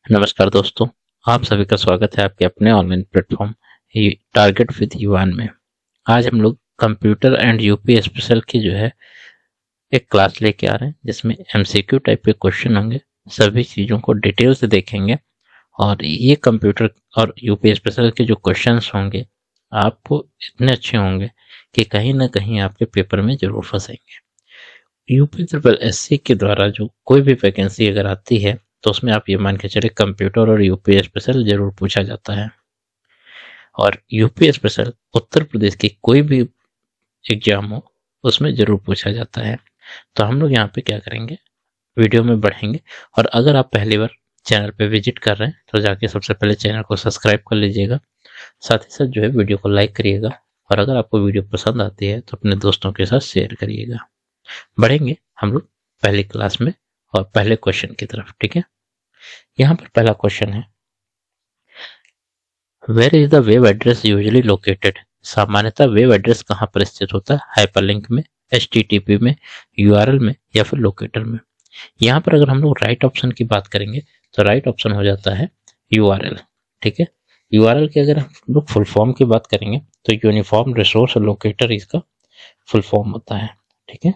नमस्कार दोस्तों, आप सभी का स्वागत है आपके अपने ऑनलाइन प्लेटफॉर्म टारगेट विद युवान में। आज हम लोग कंप्यूटर एंड यूपी स्पेशल की जो है एक क्लास लेके आ रहे हैं जिसमें एमसीक्यू टाइप के क्वेश्चन होंगे। सभी चीज़ों को डिटेल से देखेंगे और ये कंप्यूटर और यूपी स्पेशल के जो क्वेश्चंस होंगे आपको इतने अच्छे होंगे कि कहीं ना कहीं आपके पेपर में जरूर फंसेंगे। यूपी ट्रिपल एससी के द्वारा जो कोई भी वैकेंसी अगर आती है तो उसमें आप ये मान के चले कंप्यूटर और यूपी स्पेशल जरूर पूछा जाता है। और यूपी स्पेशल उत्तर प्रदेश की कोई भी एग्जाम हो उसमें जरूर पूछा जाता है। तो हम लोग यहाँ पे क्या करेंगे, वीडियो में बढ़ेंगे। और अगर आप पहली बार चैनल पे विजिट कर रहे हैं तो जाके सबसे पहले चैनल को सब्सक्राइब कर लीजिएगा। साथ ही साथ जो है वीडियो को लाइक करिएगा और अगर आपको वीडियो पसंद आती है तो अपने दोस्तों के साथ शेयर करिएगा। बढ़ेंगे हम लोग पहली क्लास में और पहले क्वेश्चन की तरफ। ठीक है, यहाँ पर पहला क्वेश्चन है, where is the web address usually located. सामान्यतः वेब एड्रेस कहाँ पर स्थित होता है? हाइपरलिंक में, एचटीटीपी में, यूआरएल में या फिर लोकेटर में। यहाँ पर अगर हम लोग राइट ऑप्शन की बात करेंगे तो राइट ऑप्शन हो जाता है यूआरएल। ठीक है, यूआरएल की अगर हम लोग फुल फॉर्म की बात करेंगे तो यूनिफॉर्म रिसोर्स लोकेटर इसका फुल फॉर्म होता है। ठीक है,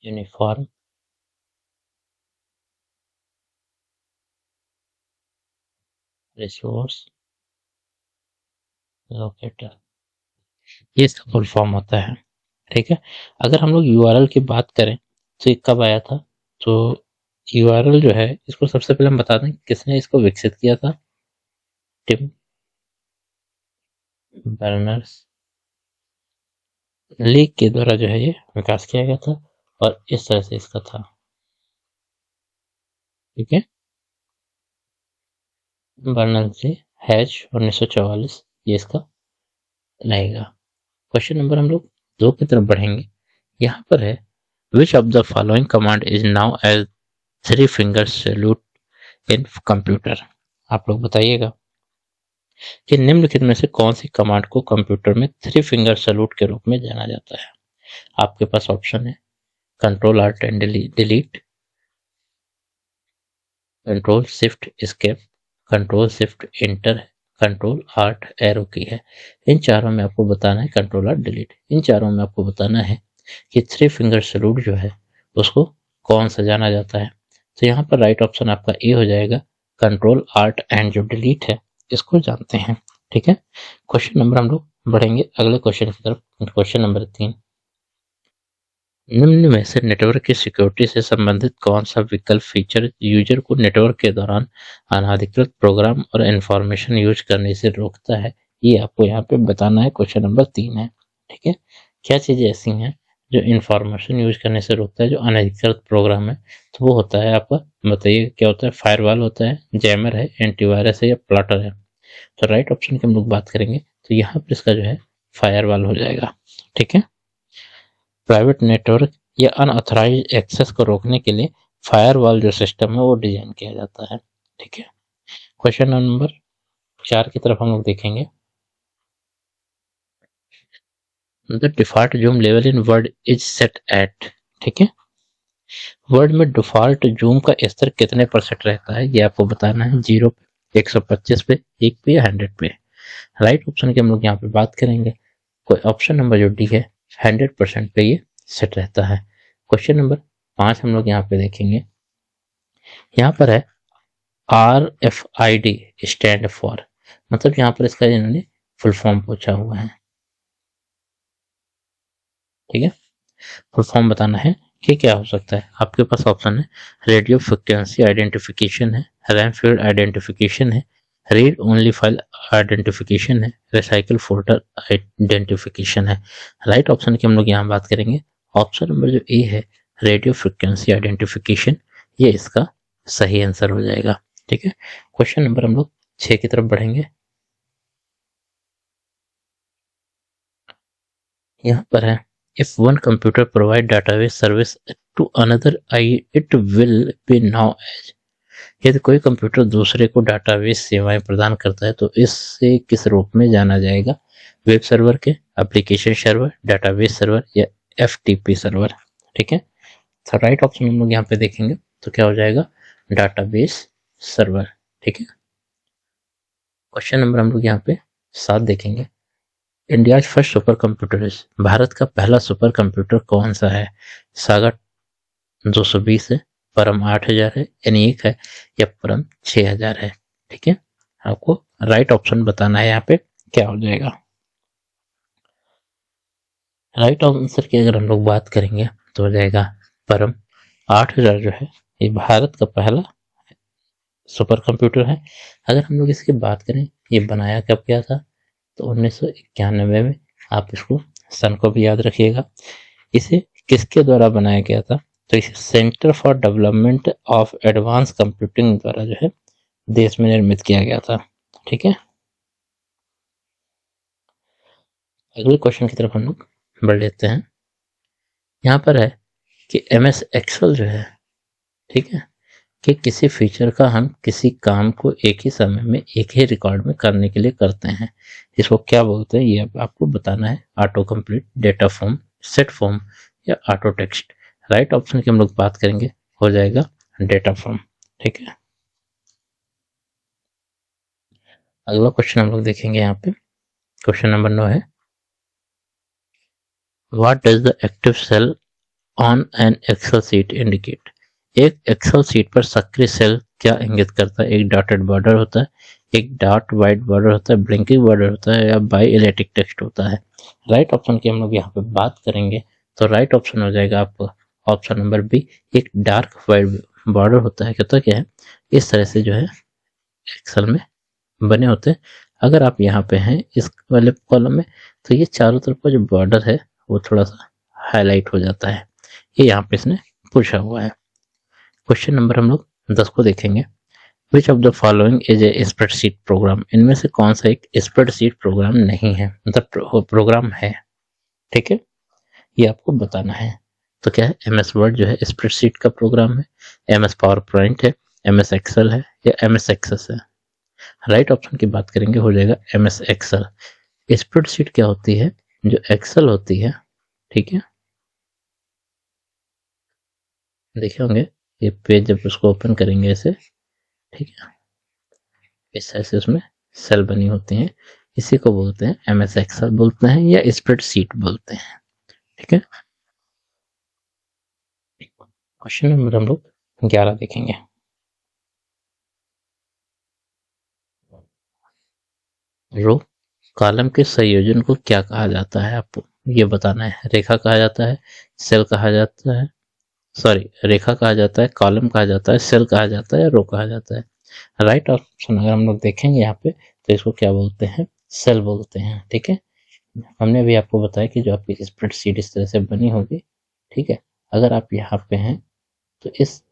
यूनिफॉर्म रिसोर्स लोकेटर, ये इसका फुल फॉर्म होता है। ठीक है, अगर हम लोग यूआरएल की बात करें तो ये कब आया था, तो यूआरएल जो है इसको सबसे पहले हम बता दें किसने इसको विकसित किया था। टिम बर्नर्स ली के द्वारा जो है ये विकास किया गया था और इस तरह से इसका था। ठीक है, बर्नर्स ली हैज 1944 ये इसका रहेगा। क्वेश्चन नंबर हम लोग 2 की तरफ बढ़ेंगे। यहाँ पर है, which of the following command is now as 3 finger salute in computer. आप लोग बताइएगा कि निम्नलिखित में से कौन सी कमांड को कंप्यूटर में 3 फिंगर सैल्यूट के रूप में जाना जाता है। आपके पास ऑप्शन है control alt and delete, control shift escape, control shift enter, control alt arrow की है। इन चारों में आपको बताना है कंट्रोल आल्ट डिलीट। इन चारों में आपको बताना है कि 3 फिंगर सैल्यूट जो है उसको कौन सा जाना जाता है। तो यहाँ पर राइट ऑप्शन आपका ए हो जाएगा, कंट्रोल आल्ट एंड जो डिलीट है इसको जानते हैं। ठीक है, क्वेश्चन नंबर हम लोग बढ़ेंगे अगले क्वेश्चन की तरफ। क्वेश्चन नंबर 3, निम्न में से नेटवर्क की सिक्योरिटी से संबंधित कौन सा विकल्प फीचर यूजर को नेटवर्क के दौरान अनाधिकृत प्रोग्राम और इंफॉर्मेशन यूज करने से रोकता है? ये आपको यहाँ पे बताना है। क्वेश्चन नंबर 3 है। ठीक है, क्या चीजें ऐसी हैं जो इंफॉर्मेशन यूज करने से रोकता है, जो अनाधिकृत प्रोग्राम है? तो वो होता है आपका, बताइए क्या होता है? फायरवॉल होता है, जैमर है, एंटीवायरस है या प्लॉटर है? तो राइट ऑप्शन की हम लोग बात करेंगे तो यहाँ पर इसका जो है फायरवॉल हो जाएगा। ठीक है, प्राइवेट नेटवर्क या अनऑथराइज्ड एक्सेस को रोकने के लिए फायरवॉल जो सिस्टम है वो डिजाइन किया जाता है। ठीक है, क्वेश्चन नंबर 4 की तरफ हम लोग देखेंगे। The default zoom level in Word is set at. ठीक है, वर्ड में डिफॉल्ट जूम का स्तर कितने पर सेट रहता है ये आपको बताना है। 0 पे, 125 पे, 1 पे या 100 पे। राइट ऑप्शन की हम लोग यहाँ पे बात करेंगे। कोई ऑप्शन नंबर जो डी है 100% पे ये सेट रहता है। क्वेश्चन नंबर 5 हम लोग यहाँ पे देखेंगे। यहाँ पर है RFID स्टैंड फॉर, मतलब यहाँ पर इसका इन्होंने फुल फॉर्म पूछा हुआ है। ठीक है, फुल फॉर्म बताना है कि क्या हो सकता है। आपके पास ऑप्शन है रेडियो फ्रिक्वेंसी आइडेंटिफिकेशन है, रैम फील्ड आइडेंटिफिकेशन है, रीड ओनली फाइल आइडेंटिफिकेशन है, रिसाइकल फोल्डर आइडेंटिफिकेशन है। राइट ऑप्शन की हम लोग यहाँ बात करेंगे। ऑप्शन नंबर जो ए है रेडियो फ्रिक्वेंसी आइडेंटिफिकेशन, ये इसका सही आंसर हो जाएगा। ठीक है, क्वेश्चन नंबर हम लोग 6 की तरफ बढ़ेंगे। यहाँ पर है, if one computer provide database service to another I it will be now as. यदि कोई कंप्यूटर दूसरे को डाटाबेस सेवाएं प्रदान करता है तो इससे किस रूप में जाना जाएगा? वेब सर्वर के, एप्लीकेशन सर्वर, डाटाबेस सर्वर या एफटीपी सर्वर? ठीक है, तो राइट ऑप्शन हम लोग यहाँ पे देखेंगे तो क्या हो जाएगा, डाटाबेस सर्वर। ठीक है, क्वेश्चन नंबर हम लोग यहाँ पे 7 देखेंगे। India first super computer is, Bharat का पहला सुपर कंप्यूटर कौन सा है? सागा 220 है, परम 8000 है, एनीक है, या परम 6000 है। ठीक है, आपको राइट ऑप्शन बताना है यहाँ पे क्या हो जाएगा। राइट आंसर की अगर हम लोग बात करेंगे तो हो जाएगा परम 8000 जो है ये भारत का पहला सुपर कंप्यूटर है। अगर हम लोग इसकी बात करें ये बनाया कब गया था, तो 1991 में। आप इसको सन को भी याद रखिएगा। इसे किसके द्वारा बनाया गया था, तो इसे centre for development of advance computing द्वारा जो है देश में निर्मित किया गया था। ठीक है, अगले क्वेश्चन की तरफ हम लोग बढ़ लेते हैं। यहाँ पर है कि एम एस एक्सेल जो है, ठीक है, कि किसी फीचर का हम किसी काम को एक ही समय में एक ही रिकॉर्ड में करने के लिए करते हैं, इसको क्या बोलते हैं, ये आपको बताना है। Auto complete, data form, set form, या ऑटो टेक्स्ट। राइट ऑप्शन की हम लोग बात करेंगे हो जाएगा डेटा फॉर्म। ठीक है, अगला क्वेश्चन हम लोग देखेंगे यहाँ पे। क्वेश्चन नंबर 9 है, what does the active cell on an Excel sheet indicate. एक एक्सेल शीट पर सक्रिय सेल क्या इंगित करता है? एक डॉटेड बॉर्डर होता है, एक डॉट वाइट बॉर्डर होता है, ब्लिंकिंग बॉर्डर होता है, या बाई इलेक्ट्रिक टेक्स्ट होता है। राइट ऑप्शन की हम लोग यहाँ पे बात करेंगे तो राइट ऑप्शन हो जाएगा आपको ऑप्शन नंबर बी, एक डार्क वाइट बॉर्डर होता है। कहता क्या है, इस तरह से जो है एक्सेल में बने होते हैं। अगर आप यहाँ पे हैं इस वाले कॉलम में, तो ये चारों तरफ का जो बॉर्डर है वो थोड़ा सा हाईलाइट हो जाता है। ये यहाँ पे इसने पूछा हुआ है। क्वेश्चन नंबर हम लोग 10 को देखेंगे। विच of the following is a spreadsheet programme, इनमें से कौन सा एक स्प्रेडशीट प्रोग्राम नहीं है, मतलब प्रोग्राम है। ठीक है, ये आपको बताना है। तो क्या है, एम एस वर्ड जो है स्प्रेडशीट का प्रोग्राम है, एम एस पावर पॉइंट है, एम एस एक्सेल है, या एम एस एक्सेस है। राइट ऑप्शन की बात करेंगे हो जाएगा एम एस एक्सेल। स्प्रेडशीट क्या होती है, जो एक्सेल होती है, ठीक है, देखे होंगे ये पेज जब उसको ओपन करेंगे ऐसे, ठीक है, इस तरह से उसमें सेल बनी होती हैं। इसी को बोलते हैं एम एस एक्सेल बोलते हैं, या स्प्रेडशीट बोलते हैं। ठीक है, क्वेश्चन नंबर हम लोग 11 देखेंगे। रो कॉलम के संयोजन को क्या कहा जाता है, आपको ये बताना है। रेखा कहा जाता है, सेल कहा जाता है, सॉरी, रेखा कहा जाता है, कॉलम कहा जाता है, सेल कहा जाता है, या रो कहा जाता है। राइट ऑप्शन अगर हम लोग देखेंगे यहाँ पे तो इसको क्या बोलते हैं, सेल बोलते हैं। ठीक है, हमने अभी आपको बताया कि जो आपकी स्प्रेडशीट इस तरह से बनी होगी, ठीक है, अगर आप यहाँ पे हैं तो इस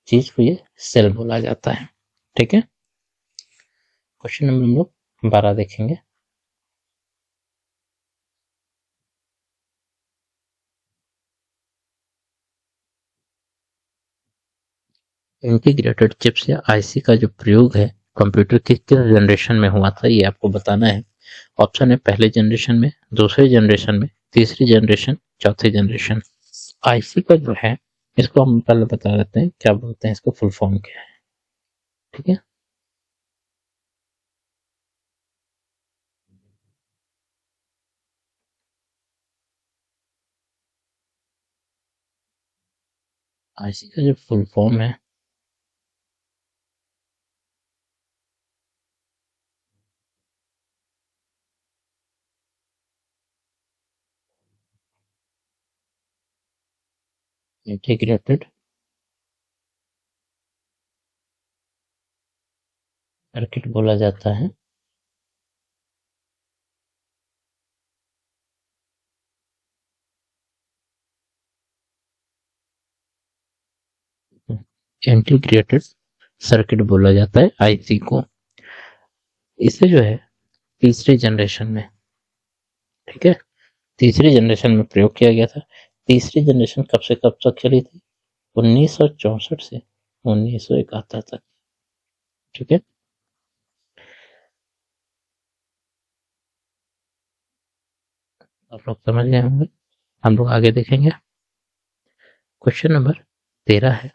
चीज को ये सेल बोला जाता है। ठीक है, क्वेश्चन नंबर हम लोग 12 देखेंगे। इंटीग्रेटेड चिप्स या आईसी का जो प्रयोग है कंप्यूटर के किस जनरेशन में हुआ था, ये आपको बताना है। ऑप्शन है पहले जनरेशन में, दूसरे जनरेशन में, तीसरी जनरेशन, चौथी जनरेशन। आईसी का जो है इसको हम पहले बता देते हैं क्या बोलते हैं, इसको फुल फॉर्म क्या है। ठीक है, आईसी का जो फुल फॉर्म है, इंटीग्रेटेड सर्किट बोला जाता है। इंटीग्रेटेड सर्किट बोला जाता है आईसी को। इसे जो है तीसरे जनरेशन में, ठीक है, तीसरी जनरेशन में प्रयोग किया गया था। तीसरी जनरेशन कब से कब तक चली थी, 1964 से 1971 तक। ठीक है, आप लोग समझ गए होंगे। हम लोग आगे देखेंगे। क्वेश्चन नंबर 13 है।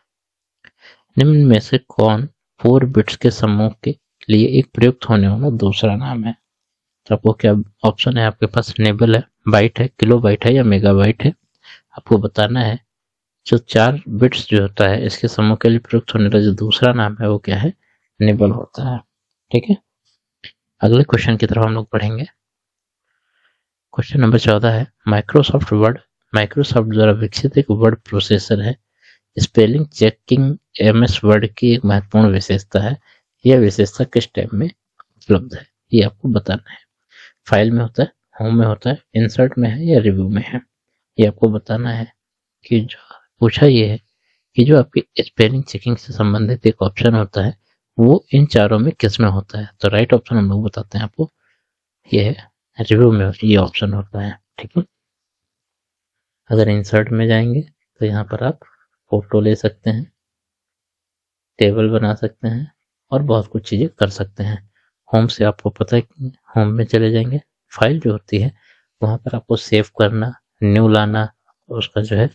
निम्न में से कौन 4 बिट्स के समूह के लिए एक प्रयुक्त होने वाला दूसरा नाम है? तो आपको क्या ऑप्शन है आपके पास? नेबल है, बाइट है, किलो बाइट है या मेगाबाइट है। आपको बताना है जो 4 बिट्स जो होता है इसके समूह के लिए प्रयुक्त होने वाला जो दूसरा नाम है वो क्या है? नेबल होता है। ठीक है, अगले क्वेश्चन की तरफ हम लोग पढ़ेंगे। क्वेश्चन नंबर 14 है, माइक्रोसॉफ्ट द्वारा विकसित एक वर्ड प्रोसेसर है। स्पेलिंग चेकिंग एमएस वर्ड की एक महत्वपूर्ण विशेषता है। यह विशेषता किस टैब में उपलब्ध है? ये आपको बताना है। फाइल में होता है, होम में होता है, इंसर्ट में है या रिव्यू में है। ये आपको बताना है कि जो पूछा ये है कि जो आपकी स्पेलिंग चेकिंग से संबंधित एक ऑप्शन होता है वो इन चारों में किस में होता है। तो राइट ऑप्शन हम लोग बताते हैं आपको, ये है रिव्यू में ये ऑप्शन होता है। ठीक है, अगर इंसर्ट में जाएंगे तो यहाँ पर आप फोटो ले सकते हैं, टेबल बना सकते हैं और बहुत कुछ चीज़ें कर सकते हैं। होम से आपको पता है कि होम में चले जाएंगे, फाइल जो होती है वहाँ पर आपको सेव करना, न्यू लाना, उसका जो है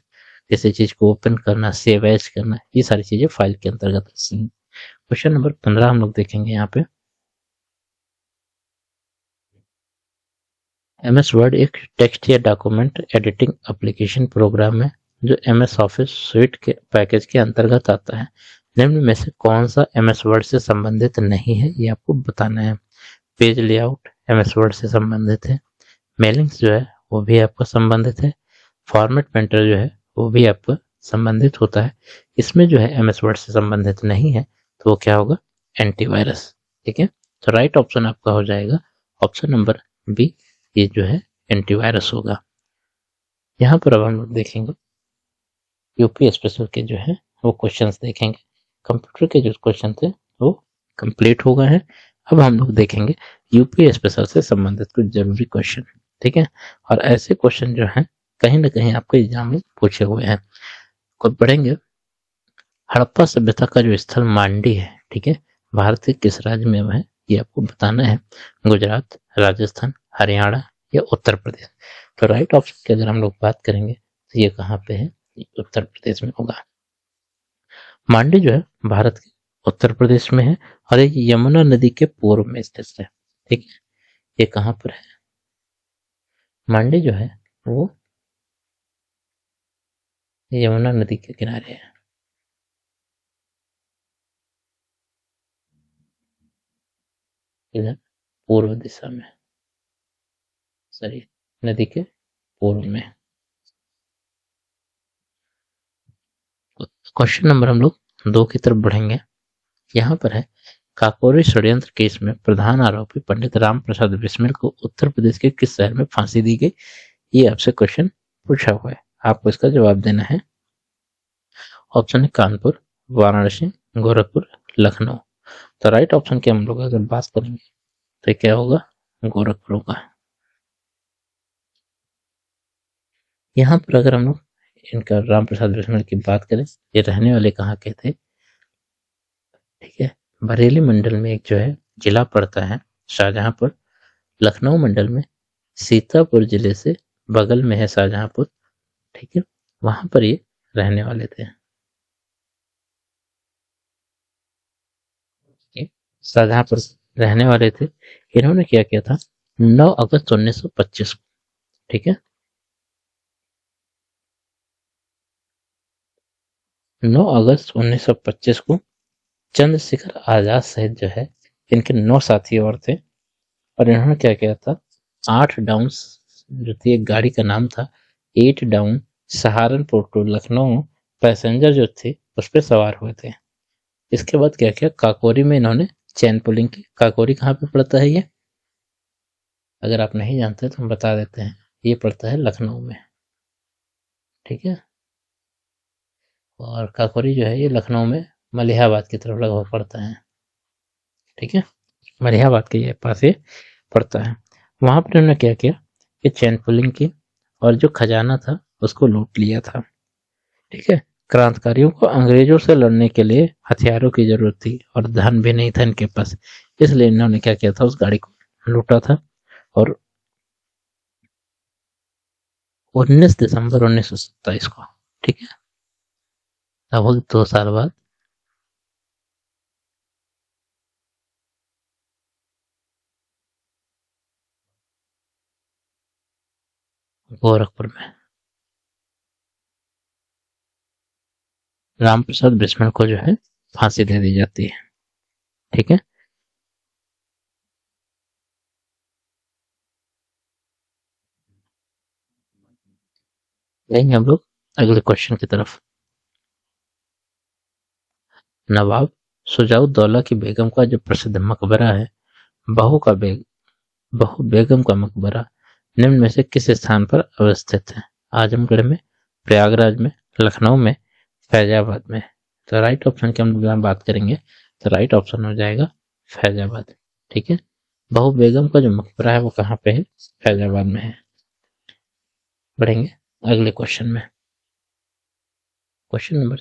किसी चीज़ को ओपन करना, सेव एज करना, ये सारी चीज़ें फाइल के अंतर्गत आती हैं। क्वेश्चन नंबर 15 हम लोग देखेंगे यहाँ पे। एमएस वर्ड एक टेक्स्ट या डॉक्यूमेंट एडिटिंग एप्लीकेशन प्रोग्राम है जो एमएस ऑफिस स्यूट के पैकेज के अंतर्गत आता है। निम्न में से कौन सा एमएस वर्ड से संबंधित नहीं है, ये आपको बताना है। पेज लेआउट एमएस वर्ड से संबंधित है। मेलिंग्स जो है वो भी आपका संबंधित है। फॉर्मेट पेंटर जो है वो भी आपका संबंधित होता है। इसमें जो है एमएस वर्ड से संबंधित नहीं है तो वो क्या होगा? एंटीवायरस। ठीक है, तो राइट ऑप्शन आपका हो जाएगा ऑप्शन नंबर बी, ये जो है एंटीवायरस होगा। यहाँ पर अब हम लोग देखेंगे यूपी स्पेशल के जो है वो क्वेश्चंस देखेंगे। कंप्यूटर के जो क्वेश्चन थे वो कंप्लीट हो गए हैं। अब हम लोग देखेंगे यूपी स्पेशल से संबंधित कुछ जरूरी क्वेश्चन। ठीक है, और ऐसे क्वेश्चन जो हैं कहीं ना कहीं आपको एग्जाम में पूछे हुए हैं। को पढ़ेंगे हड़प्पा सभ्यता का जो स्थल मांडी है, ठीक है, भारत के किस राज्य में है, ये आपको बताना है। गुजरात, राजस्थान, हरियाणा या उत्तर प्रदेश। तो राइट ऑप्शन की अगर हम लोग बात करेंगे तो ये कहाँ पे है? ये उत्तर प्रदेश में होगा। मांडी जो है भारत के उत्तर प्रदेश में है और ये यमुना नदी के पूर्व में स्थित है। ठीक है, ये कहाँ पर है? मांडी जो है वो यमुना नदी के किनारे है, इधर पूर्व दिशा में, सॉरी नदी के पूर्व में। क्वेश्चन नंबर हम लोग 2 की तरफ बढ़ेंगे। यहाँ पर है काकोरी षड्यंत्र केस में प्रधान आरोपी पंडित राम प्रसाद बिस्मिल को उत्तर प्रदेश के किस शहर में फांसी दी गई? ये आपसे क्वेश्चन पूछा हुआ है, आपको इसका जवाब देना है। ऑप्शन है कानपुर, वाराणसी, गोरखपुर, लखनऊ। तो राइट ऑप्शन की हम लोग अगर बात करेंगे तो क्या होगा? गोरखपुर होगा। यहाँ पर अगर हम लोग इनका राम प्रसाद बिस्मिल की बात करें, ये रहने वाले कहाँ के थे? ठीक है, बरेली मंडल में एक जो है जिला पड़ता है शाहजहांपुर। लखनऊ मंडल में सीतापुर जिले से बगल में है शाहजहांपुर। ठीक है, वहां पर ये रहने वाले थे। शाहजहांपुर रहने वाले थे। इन्होंने क्या किया था? 9 अगस्त 1925 को, ठीक है, 9 अगस्त 1925 को चंद्रशेखर आजाद सहित जो है इनके 9 साथी और थे और इन्होंने क्या किया था? 8 डाउन जो थी, एक गाड़ी का नाम था 8 down Saharanpur to Lucknow passenger जो थे उस पर सवार हुए थे। इसके बाद क्या किया? काकोरी में इन्होंने चैन पुलिंग की। काकोरी कहाँ पे पड़ता है? ये अगर आप नहीं जानते तो हम बता देते हैं, ये पड़ता है लखनऊ में। ठीक है, और काकोरी जो है ये लखनऊ में मलिहाबाद की तरफ लगभग पड़ता है। ठीक है, मलिहाबाद के ये पास ये पड़ता है। वहां पर उन्होंने क्या किया कि चैन पुलिंग की और जो खजाना था उसको लूट लिया था। ठीक है, क्रांतिकारियों को अंग्रेजों से लड़ने के लिए हथियारों की जरूरत थी और धन भी नहीं था इनके पास, इसलिए इन्होंने क्या किया था? उस गाड़ी को लूटा था और 19 दिसंबर 1927 को, ठीक है, लगभग 2 साल बाद गोरखपुर में राम प्रसाद बिस्मिल को जो है फांसी दे दी जाती है। ठीक है, जाएंगे हम लोग अगले क्वेश्चन की तरफ। नवाब शुजाउद्दौला की बेगम का जो प्रसिद्ध मकबरा है, बहू का बेग बहू बेगम का मकबरा निम्न में से किस स्थान पर अवस्थित है? आजमगढ़ में, प्रयागराज में, लखनऊ में, फैजाबाद में। तो राइट ऑप्शन की हम लोग बात करेंगे तो राइट ऑप्शन हो जाएगा फैजाबाद। ठीक है, बहू बेगम का जो मकबरा है वो कहाँ पे है? फैजाबाद में है। बढ़ेंगे अगले क्वेश्चन में। क्वेश्चन नंबर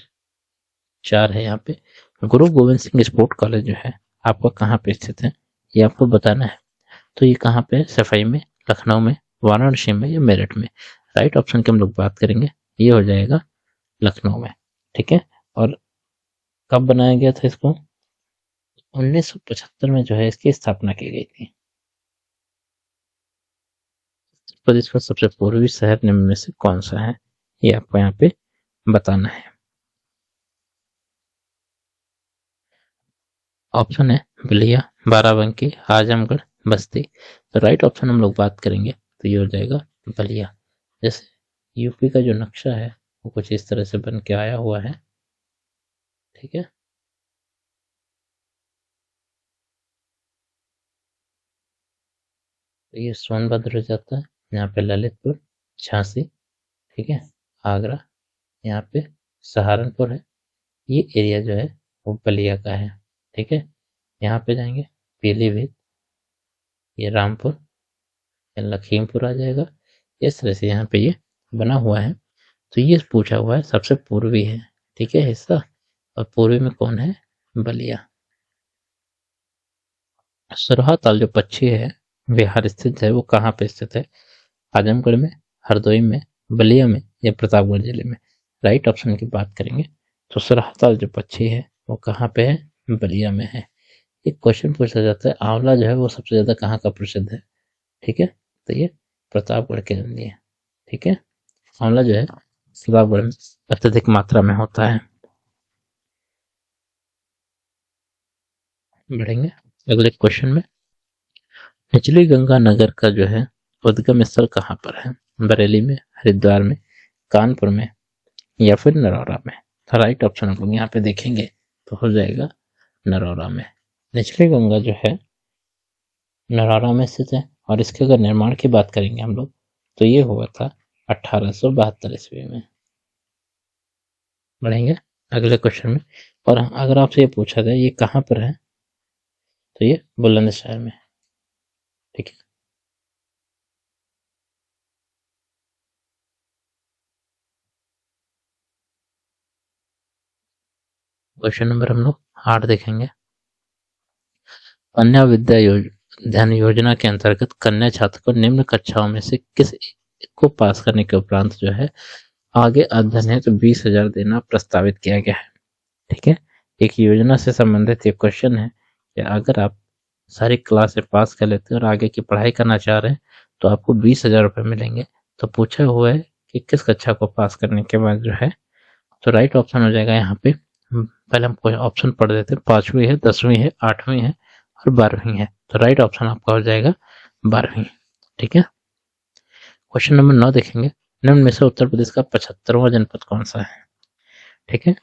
4 है यहाँ पे, गुरु गोविंद सिंह स्पोर्ट कॉलेज जो है आपका कहाँ पे स्थित है, ये आपको बताना है। तो ये कहाँ पे है? सफाई में, लखनऊ में, वाराणसी में या मेरठ में। राइट ऑप्शन की हम लोग बात करेंगे, ये हो जाएगा लखनऊ में। ठीक है, और कब बनाया गया था इसको? 1975 में जो है इसकी स्थापना की गई थी। उत्तर प्रदेश का सबसे पूर्वी शहर निम्न में से कौन सा है, ये आपको यहाँ पे बताना है। ऑप्शन है बलिया, बाराबंकी, आजमगढ़, बस्ती। तो राइट ऑप्शन हम लोग बात करेंगे तो ये हो जाएगा बलिया। जैसे यूपी का जो नक्शा है वो कुछ इस तरह से बन के आया हुआ है। ठीक है, तो ये सोनभद्र हो जाता है, यहाँ पे ललितपुर, झांसी, ठीक है, आगरा, यहाँ पे सहारनपुर है। ये एरिया जो है वो बलिया का है। ठीक है, यहाँ पे जाएंगे पीलीभीत, ये रामपुर, ये लखीमपुर आ जाएगा। इस तरह से यहाँ पे ये बना हुआ है। तो ये पूछा हुआ है सबसे पूर्वी है, ठीक है, हिस्सा, और पूर्वी में कौन है? बलिया। सुरहा ताल जो पक्षी है बिहार स्थित है वो कहाँ पे स्थित है? आजमगढ़ में, हरदोई में, बलिया में या प्रतापगढ़ जिले में। राइट ऑप्शन की बात करेंगे तो सुरहा ताल जो पक्षी है वो कहाँ पे है? बलिया में है। एक क्वेश्चन पूछा जाता है आंवला जो है वो सबसे ज्यादा कहाँ का प्रसिद्ध है? ठीक है, तो ये प्रतापगढ़ के लिए। ठीक है, आंवला जो है प्रतापगढ़ में अत्यधिक मात्रा में होता है। बढ़ेंगे अगले क्वेश्चन में। निचली गंगा नगर का जो है उद्गम स्थल कहाँ पर है? बरेली में, हरिद्वार में, कानपुर में या फिर नरौरा में। तो राइट ऑप्शन हम लोग यहाँ पे देखेंगे तो हो जाएगा नरौरा में। निचली गंगा जो है नरौरा में स्थित है, और इसके अगर निर्माण की बात करेंगे हम लोग तो ये हुआ था 1872 ईस्वी में। बढ़ेंगे अगले क्वेश्चन में। और अगर आपसे ये पूछा जाए ये कहाँ पर है, तो ये बुलंदशहर में। ठीक है, क्वेश्चन नंबर हम लोग 8 देखेंगे। कन्या विद्या धन योजना के अंतर्गत कन्या छात्र को निम्न कक्षाओं में से किस एक को पास करने के उपरांत जो है आगे अध्ययन हेतु 20,000 देना प्रस्तावित किया गया है। ठीक है, एक योजना से संबंधित एक क्वेश्चन है कि अगर आप सारी क्लासें पास कर लेते हैं और आगे की पढ़ाई करना चाह रहे हैं तो आपको 20,000 रुपये मिलेंगे। तो पूछा हुआ है कि किस कक्षा को पास करने के बाद जो है, तो राइट ऑप्शन हो जाएगा यहाँ पे। पहले हम कोई ऑप्शन पढ़ देते हैं, 5वीं है, 10वीं है, 8वीं है और 12वीं है। तो राइट ऑप्शन आपका हो जाएगा 12वीं। ठीक है, क्वेश्चन नंबर 9 देखेंगे। निम्न में से उत्तर प्रदेश का 75वां जनपद कौन सा है? ठीक है,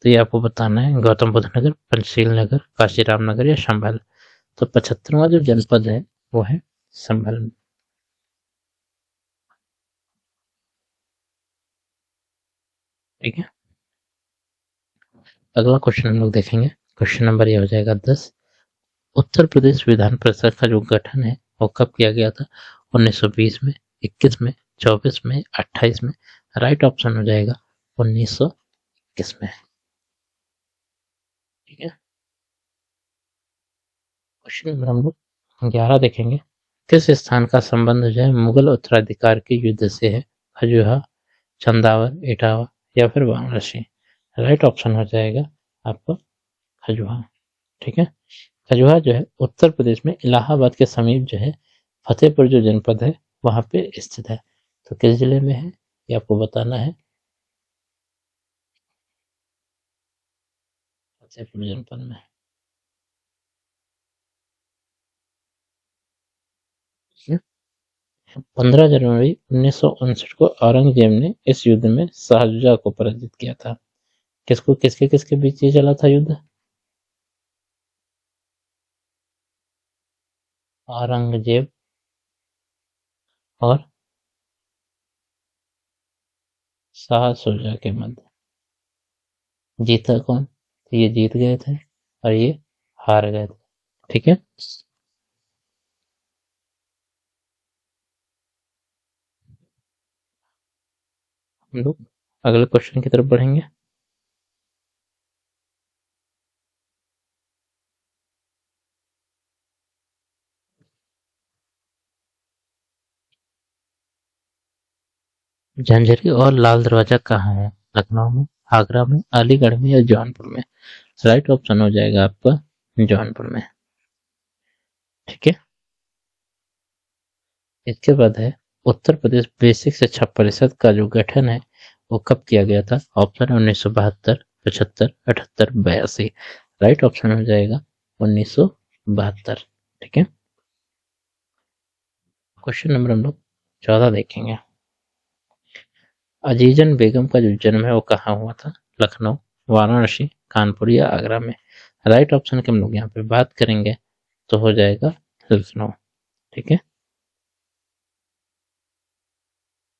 तो ये आपको बताना है गौतम बुद्ध नगर, पंचशील नगर, काशीराम नगर या संभल। तो 75वां जो जनपद है वो है संभल। ठीक है, अगला क्वेश्चन हम लोग देखेंगे। क्वेश्चन नंबर ये हो जाएगा 10। उत्तर प्रदेश विधान परिषद का जो गठन है वो कब किया गया था? 1920 में, 21 में, 24 में, 28 में। राइट ऑप्शन हो जाएगा 1921 में। ठीक है, क्वेश्चन नंबर हम लोग 11 देखेंगे। किस स्थान का संबंध जो है मुगल उत्तराधिकार के युद्ध से है? खजुहा, चंदावर, इटावा या फिर वाराणसी। राइट ऑप्शन हो जाएगा आपका खजुहा। ठीक है, खजुहा जो है उत्तर प्रदेश में इलाहाबाद के समीप जो है फतेहपुर जो जनपद है वहां पे स्थित है। तो किस जिले में है ये आपको बताना है। फतेहपुर जनपद में। 15 जनवरी 1959 को औरंगजेब ने इस युद्ध में शाहजहाँ को पराजित किया था। किसको, किसके किसके बीच ये चला था युद्ध? औरंगजेब और शाहशुजा के मध्य। जीता कौन? तो ये जीत गए थे और ये हार गए थे। ठीक है, हम लोग अगले क्वेश्चन की तरफ बढ़ेंगे। झंझरी और लाल दरवाजा कहाँ है? लखनऊ में, आगरा में, अलीगढ़ में या जौनपुर में? राइट ऑप्शन हो जाएगा आपका जौनपुर में। ठीक है, इसके बाद है उत्तर प्रदेश बेसिक शिक्षा परिषद का जो गठन है वो कब किया गया था? ऑप्शन है 1972, 75, 78, 82। राइट ऑप्शन हो जाएगा 1972। ठीक है, क्वेश्चन नंबर हम लोग 14 देखेंगे। अजीजन बेगम का जो जन्म है वो कहाँ हुआ था? लखनऊ, वाराणसी, कानपुर या आगरा में? राइट ऑप्शन की हम लोग यहाँ पे बात करेंगे तो हो जाएगा लखनऊ। ठीक है,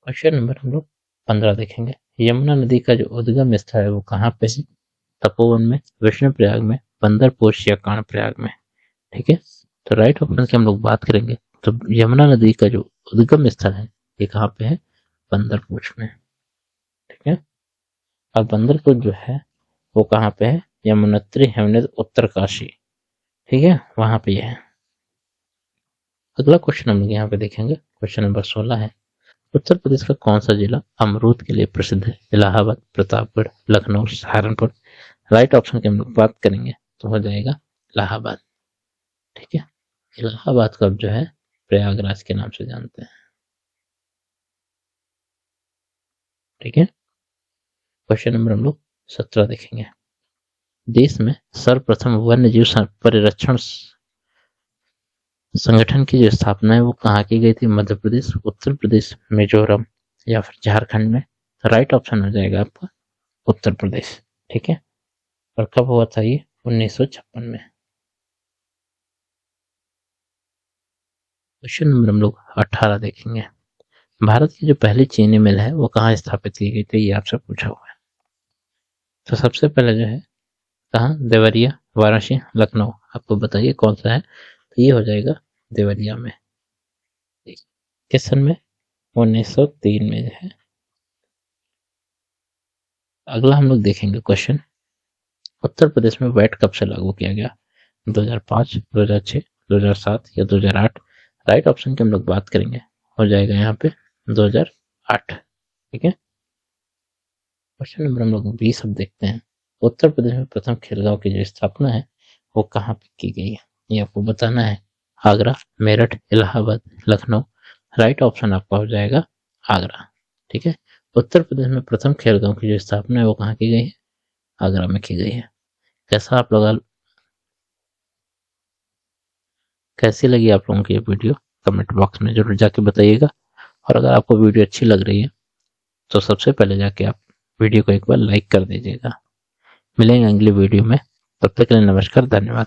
क्वेश्चन नंबर हम लोग 15 देखेंगे। यमुना नदी का जो उद्गम स्थल है वो कहाँ पे है? तपोवन में, विष्णुप्रयाग में, बंदरपोश या कर्णप्रयाग में? ठीक है, तो राइट ऑप्शन की हम लोग बात करेंगे तो यमुना नदी का जो उद्गम स्थल है ये कहाँ पे है? बंदरपोश में। ठीक है, और बंदरपुर जो है वो कहाँ पे है? यमुनोत्री हेमनेर उत्तरकाशी। ठीक है, वहां पे है। अगला क्वेश्चन हम लोग यहाँ पे देखेंगे, क्वेश्चन नंबर 16 है। उत्तर प्रदेश का कौन सा जिला अमरूद के लिए प्रसिद्ध है? इलाहाबाद, प्रतापगढ़, लखनऊ, सहारनपुर? राइट ऑप्शन की हम लोग बात करेंगे तो हो जाएगा इलाहाबाद। ठीक है, इलाहाबाद को अब जो है प्रयागराज के नाम से जानते हैं। ठीक है, क्वेश्चन नंबर हम लोग 17 देखेंगे। देश में सर्वप्रथम वन्य जीव परिरक्षण संगठन की जो स्थापना है वो कहाँ की गई थी? मध्य प्रदेश, उत्तर प्रदेश, मिजोरम या फिर झारखंड में? राइट ऑप्शन हो जाएगा आपका उत्तर प्रदेश। ठीक है, और कब हुआ था ये? 1956 में। क्वेश्चन नंबर हम लोग 18 देखेंगे। भारत की जो पहली चीनी मिल है वो कहाँ स्थापित की गई थी? ये आपसे पूछा हुआ है। तो सबसे पहले जो है कहाँ? देवरिया, वाराणसी, लखनऊ? आपको बताइए कौन सा है। तो ये हो जाएगा देवरिया में। किस सन में? 1903 में जो है। अगला हम लोग देखेंगे क्वेश्चन, उत्तर प्रदेश में वैट कब से लागू किया गया? 2005, 2006, 2007 या 2008? राइट ऑप्शन की हम लोग बात करेंगे हो जाएगा यहाँ पे 2008। ठीक है, क्वेश्चन नंबर हम लोग 20 अब देखते हैं। उत्तर प्रदेश में प्रथम खेलगांव की जो स्थापना है वो कहाँ पे की गई है? ये आपको बताना है। आगरा, मेरठ, इलाहाबाद, लखनऊ? राइट ऑप्शन आपका हो जाएगा आगरा। ठीक है, उत्तर प्रदेश में प्रथम खेलगांव की जो स्थापना है वो कहाँ की गई है? आगरा में की गई है। कैसा आप लोग, कैसी लगी आप लोगों की ये वीडियो? कमेंट बॉक्स में जरूर जाके बताइएगा। और अगर आपको वीडियो अच्छी लग रही है तो सबसे पहले जाके आप वीडियो को एक बार लाइक कर दीजिएगा। मिलेंगे अगली वीडियो में, तब तक के लिए नमस्कार, धन्यवाद।